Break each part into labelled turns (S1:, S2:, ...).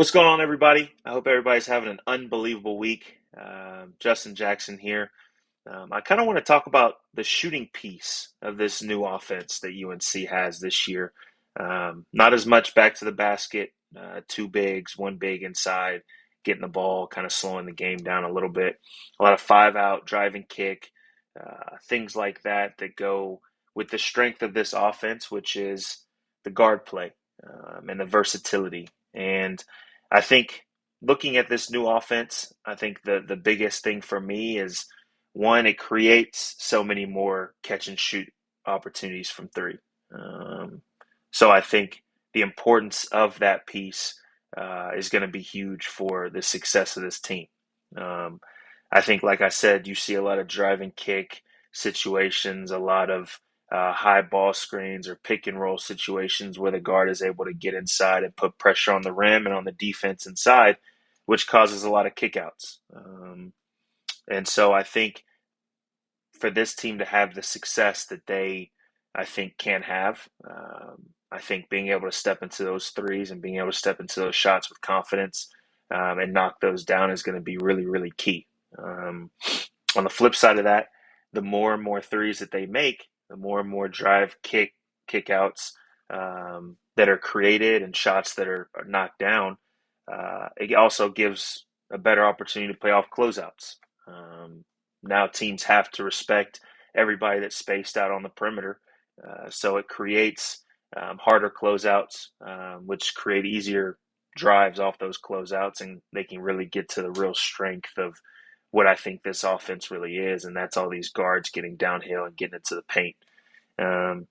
S1: What's going on, everybody? I hope everybody's having an unbelievable week. Justin Jackson here. I kind of want to talk about the shooting piece of this new offense that UNC has this year. Not as much back to the basket, two bigs, one big inside, getting the ball, kind of slowing the game down a little bit. A lot of five out, drive and kick, things like that that go with the strength of this offense, which is the guard play and the versatility. And I think looking at this new offense, I think the biggest thing for me is one, it creates so many more catch and shoot opportunities from three. Um, so I think the importance of that piece is going to be huge for the success of this team. Um, I think, like I said, you see a lot of drive and kick situations, a lot of high ball screens or pick and roll situations where the guard is able to get inside and put pressure on the rim and on the defense inside, which causes a lot of kickouts. And so I think for this team to have the success that I think, can have, I think being able to step into those threes and being able to step into those shots with confidence and knock those down is going to be really, really key. Um, on the flip side of that, the more and more threes that they make, the more and more drive, kick outs that are created and shots that are knocked down, it also gives a better opportunity to play off closeouts. Um, Now teams have to respect everybody that's spaced out on the perimeter, so it creates harder closeouts, which create easier drives off those closeouts, and they can really get to the real strength of what I think this offense really is, and that's all these guards getting downhill and getting into the paint. Um,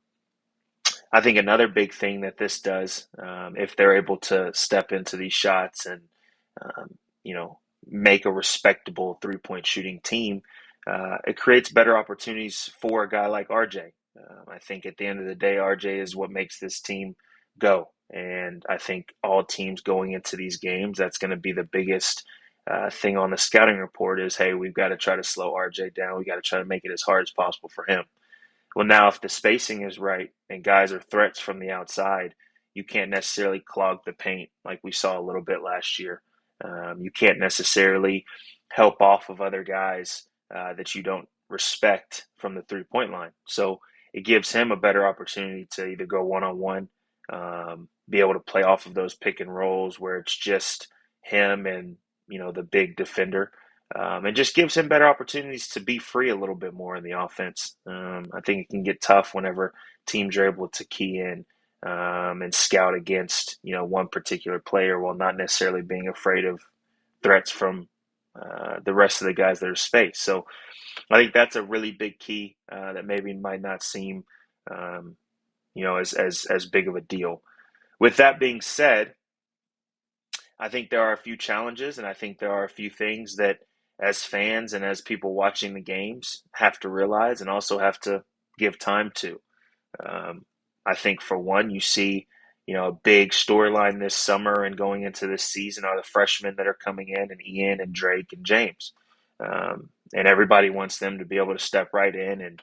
S1: I think another big thing that this does, if they're able to step into these shots and um, you know make a respectable 3-point shooting team, it creates better opportunities for a guy like RJ. I think at the end of the day, RJ is what makes this team go, and I think all teams going into these games, that's going to be the biggest thing on the scouting report is, hey, we've got to try to slow RJ down. We got to try to make it as hard as possible for him. Well, now if the spacing is right and guys are threats from the outside, you can't necessarily clog the paint like we saw a little bit last year. You can't necessarily help off of other guys that you don't respect from the 3-point line. So it gives him a better opportunity to either go one on one, be able to play off of those pick and rolls where it's just him and the big defender, and just gives him better opportunities to be free a little bit more in the offense. I think it can get tough whenever teams are able to key in and scout against one particular player while not necessarily being afraid of threats from the rest of the guys that are spaced. So I think that's a really big key that maybe might not seem um, as big of a deal. With that being said, I think there are a few challenges, and I think there are a few things that, as fans and as people watching the games, have to realize and also have to give time to. Um, I think for one, you see, a big storyline this summer and going into this season are the freshmen that are coming in, and Ian and Drake and James, and everybody wants them to be able to step right in and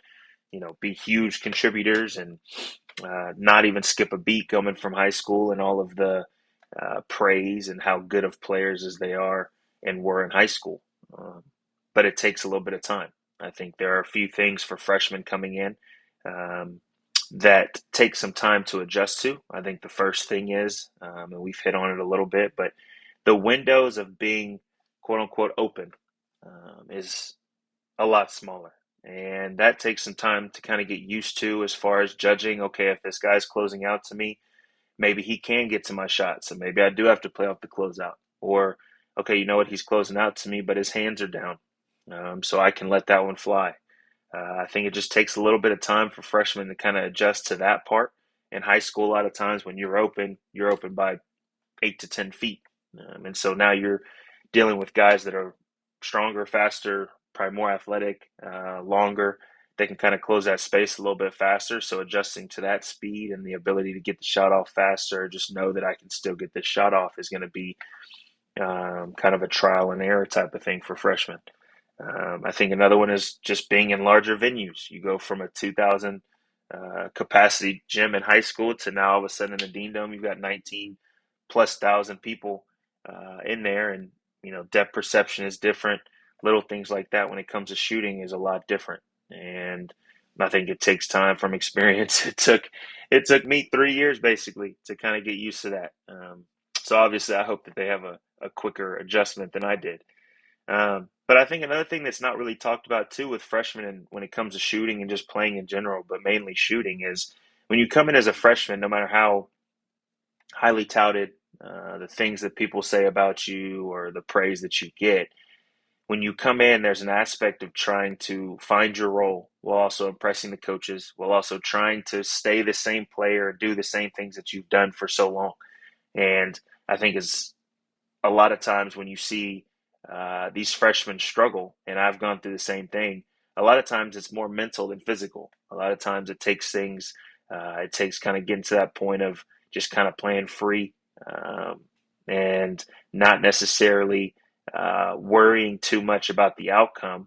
S1: be huge contributors and not even skip a beat coming from high school and all of the praise and how good of players as they are and were in high school. Um, but it takes a little bit of time. I think there are a few things for freshmen coming in um, that take some time to adjust to. I think the first thing is, and we've hit on it a little bit, but the windows of being quote unquote open is a lot smaller. And that takes some time to kind of get used to as far as judging, okay, if this guy's closing out to me, maybe he can get to my shot. So maybe I do have to play off the closeout. Or, okay, you know what? He's closing out to me, but his hands are down. So I can let that one fly. I think it just takes a little bit of time for freshmen to kind of adjust to that part. In high school, a lot of times when you're open by 8 to 10 feet. And so now you're dealing with guys that are stronger, faster, probably more athletic, longer. They can kind of close that space a little bit faster. So adjusting to that speed and the ability to get the shot off faster, just know that I can still get this shot off is going to be kind of a trial and error type of thing for freshmen. I think another one is just being in larger venues. You go from a 2,000 capacity gym in high school to now all of a sudden in the Dean Dome, you've got 19 plus thousand people in there, and depth perception is different. Little things like that when it comes to shooting is a lot different, and I think it takes time from experience. It took me 3 years basically to kind of get used to that. So obviously, I hope that they have a quicker adjustment than I did. But I think another thing that's not really talked about too with freshmen and when it comes to shooting and just playing in general, but mainly shooting, is when you come in as a freshman, no matter how highly touted, the things that people say about you or the praise that you get, when you come in, there's an aspect of trying to find your role while also impressing the coaches, while also trying to stay the same player and do the same things that you've done for so long. And I think is a lot of times when you see these freshmen struggle, and I've gone through the same thing, a lot of times it's more mental than physical. A lot of times it takes kind of getting to that point of just kind of playing free, and not necessarily worrying too much about the outcome,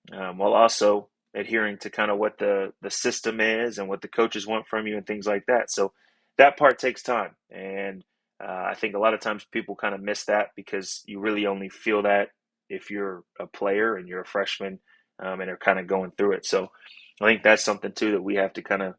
S1: while also adhering to kind of what the system is and what the coaches want from you and things like that. So that part takes time, and I think a lot of times people kind of miss that because you really only feel that if you're a player and you're a freshman, and are kind of going through it. So I think that's something too that we have to kind of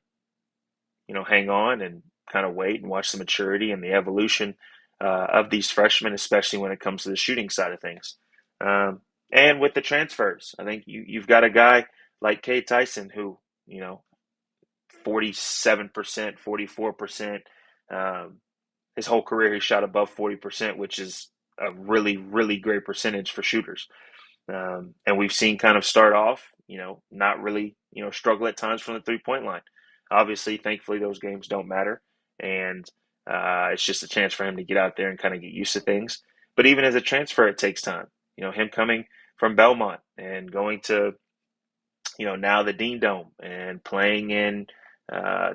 S1: hang on and kind of wait and watch the maturity and the evolution of these freshmen, especially when it comes to the shooting side of things. And with the transfers, I think you've got a guy like Cade Tyson who, 47%, 44%. Um, his whole career, he shot above 40%, which is a really, really great percentage for shooters. And we've seen kind of start off, not really, struggle at times from the 3-point line. Obviously, thankfully, those games don't matter. And it's just a chance for him to get out there and kind of get used to things. But even as a transfer, it takes time. Him coming from Belmont and going to, now the Dean Dome and playing in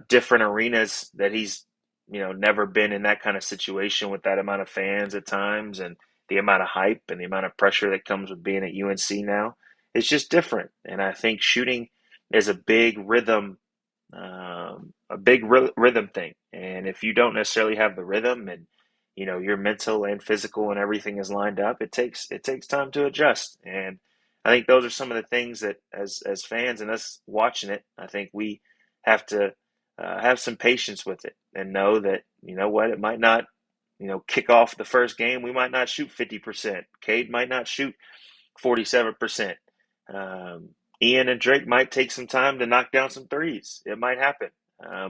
S1: different arenas that he's, never been in that kind of situation with that amount of fans at times, and the amount of hype and the amount of pressure that comes with being at UNC now. It's just different. And I think shooting is a big rhythm thing. And if you don't necessarily have the rhythm, and your mental and physical and everything is lined up, it takes time to adjust. And I think those are some of the things that as fans and us watching it, I think we have to have some patience with it and know that what, it might not kick off the first game, we might not shoot 50%. Cade might not shoot 47%. Um, Ian and Drake might take some time to knock down some threes. It might happen.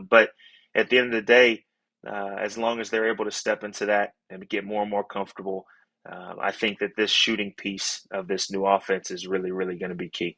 S1: But at the end of the day, as long as they're able to step into that and get more and more comfortable, I think that this shooting piece of this new offense is really, really going to be key.